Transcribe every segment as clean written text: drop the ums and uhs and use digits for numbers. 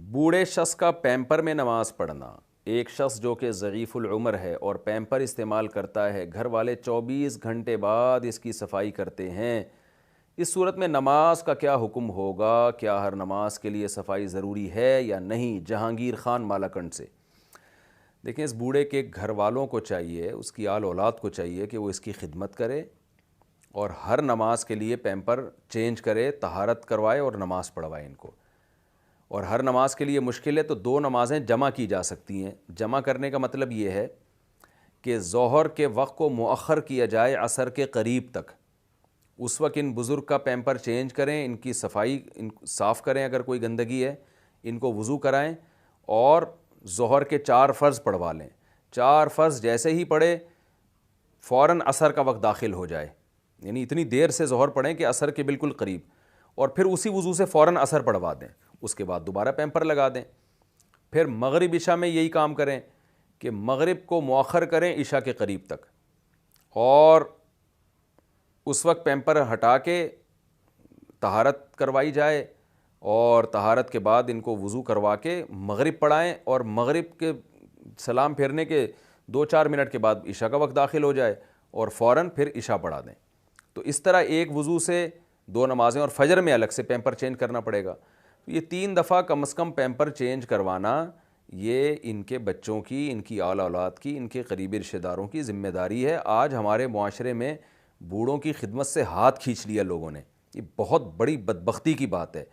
بوڑھے شخص کا پیمپر میں نماز پڑھنا۔ ایک شخص جو کہ ضعیف العمر ہے اور پیمپر استعمال کرتا ہے، گھر والے 24 گھنٹے بعد اس کی صفائی کرتے ہیں، اس صورت میں نماز کا کیا حکم ہوگا؟ کیا ہر نماز کے لیے صفائی ضروری ہے یا نہیں؟ جہانگیر خان مالاکنڈ سے۔ دیکھیں، اس بوڑھے کے گھر والوں کو چاہیے، اس کی آل اولاد کو چاہیے کہ وہ اس کی خدمت کرے اور ہر نماز کے لیے پیمپر چینج کرے، طہارت کروائے اور نماز پڑھوائے ان کو۔ اور ہر نماز کے لیے مشکل ہے تو 2 نمازیں جمع کی جا سکتی ہیں۔ جمع کرنے کا مطلب یہ ہے کہ ظہر کے وقت کو مؤخر کیا جائے عصر کے قریب تک، اس وقت ان بزرگ کا پیمپر چینج کریں، ان کی صفائی صاف کریں، اگر کوئی گندگی ہے ان کو وضو کرائیں اور ظہر کے 4 فرض پڑھوا لیں۔ 4 فرض جیسے ہی پڑھے فوراً عصر کا وقت داخل ہو جائے، یعنی اتنی دیر سے ظہر پڑھیں کہ عصر کے بالکل قریب، اور پھر اسی وضو سے فوراً عصر پڑھوا دیں، اس کے بعد دوبارہ پیمپر لگا دیں۔ پھر مغرب عشاء میں یہی کام کریں کہ مغرب کو مؤخر کریں عشاء کے قریب تک، اور اس وقت پیمپر ہٹا کے طہارت کروائی جائے، اور طہارت کے بعد ان کو وضو کروا کے مغرب پڑھائیں، اور مغرب کے سلام پھیرنے کے 2-4 منٹ کے بعد عشاء کا وقت داخل ہو جائے اور فوراً پھر عشاء پڑھا دیں۔ تو اس طرح ایک وضو سے 2 نمازیں، اور فجر میں الگ سے پیمپر چینج کرنا پڑے گا۔ یہ 3 دفعہ کم از کم پیمپر چینج کروانا، یہ ان کے بچوں کی، ان کی اعلی اولاد کی، ان کے قریبی رشتہ داروں کی ذمہ داری ہے۔ آج ہمارے معاشرے میں بوڑھوں کی خدمت سے ہاتھ کھینچ لیا لوگوں نے، یہ بہت بڑی بدبختی کی بات ہے۔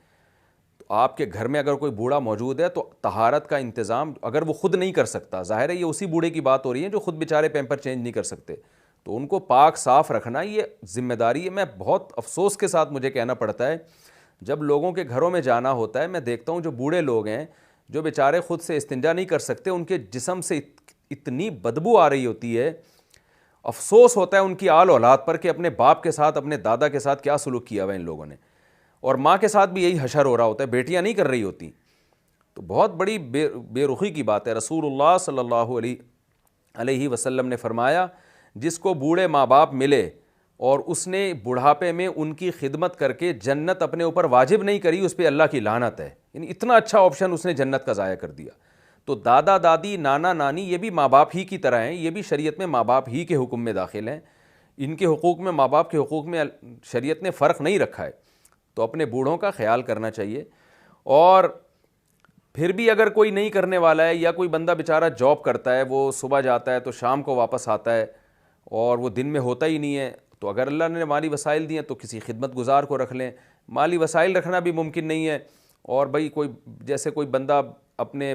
تو آپ کے گھر میں اگر کوئی بوڑھا موجود ہے تو طہارت کا انتظام اگر وہ خود نہیں کر سکتا، ظاہر ہے یہ اسی بوڑھے کی بات ہو رہی ہے جو خود بیچارے پیمپر چینج نہیں کر سکتے، تو ان کو پاک صاف رکھنا یہ ذمہ داری ہے۔ میں بہت افسوس کے ساتھ مجھے کہنا پڑتا ہے، جب لوگوں کے گھروں میں جانا ہوتا ہے، میں دیکھتا ہوں جو بوڑھے لوگ ہیں جو بیچارے خود سے استنجا نہیں کر سکتے، ان کے جسم سے اتنی بدبو آ رہی ہوتی ہے، افسوس ہوتا ہے ان کی آل اولاد پر کہ اپنے باپ کے ساتھ، اپنے دادا کے ساتھ کیا سلوک کیا ہوا ان لوگوں نے، اور ماں کے ساتھ بھی یہی حشر ہو رہا ہوتا ہے، بیٹیاں نہیں کر رہی ہوتی۔ تو بہت بڑی بے رخی کی بات ہے۔ رسول اللہ صلی اللہ علیہ وسلم نے فرمایا، جس کو بوڑھے ماں باپ ملے اور اس نے بڑھاپے میں ان کی خدمت کر کے جنت اپنے اوپر واجب نہیں کری، اس پہ اللہ کی لعنت ہے۔ یعنی اتنا اچھا آپشن اس نے جنت کا ضائع کر دیا۔ تو دادا دادی، نانا نانی، یہ بھی ماں باپ ہی کی طرح ہیں، یہ بھی شریعت میں ماں باپ ہی کے حکم میں داخل ہیں۔ ان کے حقوق میں، ماں باپ کے حقوق میں شریعت نے فرق نہیں رکھا ہے۔ تو اپنے بوڑھوں کا خیال کرنا چاہیے۔ اور پھر بھی اگر کوئی نہیں کرنے والا ہے، یا کوئی بندہ بیچارہ جاب کرتا ہے، وہ صبح جاتا ہے تو شام کو واپس آتا ہے اور وہ دن میں ہوتا ہی نہیں ہے، تو اگر اللہ نے مالی وسائل دیے تو کسی خدمت گزار کو رکھ لیں۔ مالی وسائل رکھنا بھی ممکن نہیں ہے، اور بھائی کوئی جیسے کوئی بندہ اپنے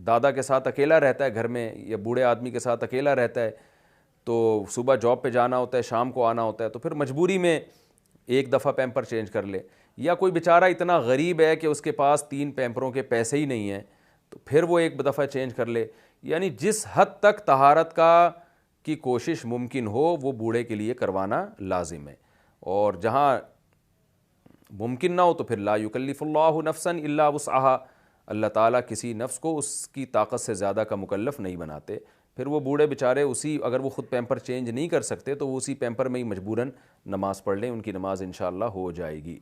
دادا کے ساتھ اکیلا رہتا ہے گھر میں، یا بوڑھے آدمی کے ساتھ اکیلا رہتا ہے، تو صبح جاب پہ جانا ہوتا ہے، شام کو آنا ہوتا ہے، تو پھر مجبوری میں ایک دفعہ پیمپر چینج کر لے۔ یا کوئی بیچارہ اتنا غریب ہے کہ اس کے پاس 3 پیمپروں کے پیسے ہی نہیں ہیں، تو پھر وہ ایک دفعہ چینج کر لے۔ یعنی جس حد تک طہارت کی کوشش ممکن ہو وہ بوڑھے کے لیے کروانا لازم ہے، اور جہاں ممکن نہ ہو تو پھر لا یکلف اللہ نفسا الا وسعہا، اللہ تعالیٰ کسی نفس کو اس کی طاقت سے زیادہ کا مکلف نہیں بناتے۔ پھر وہ بوڑھے بیچارے اگر وہ خود پیمپر چینج نہیں کر سکتے تو وہ اسی پیمپر میں ہی مجبوراً نماز پڑھ لیں، ان کی نماز انشاءاللہ ہو جائے گی۔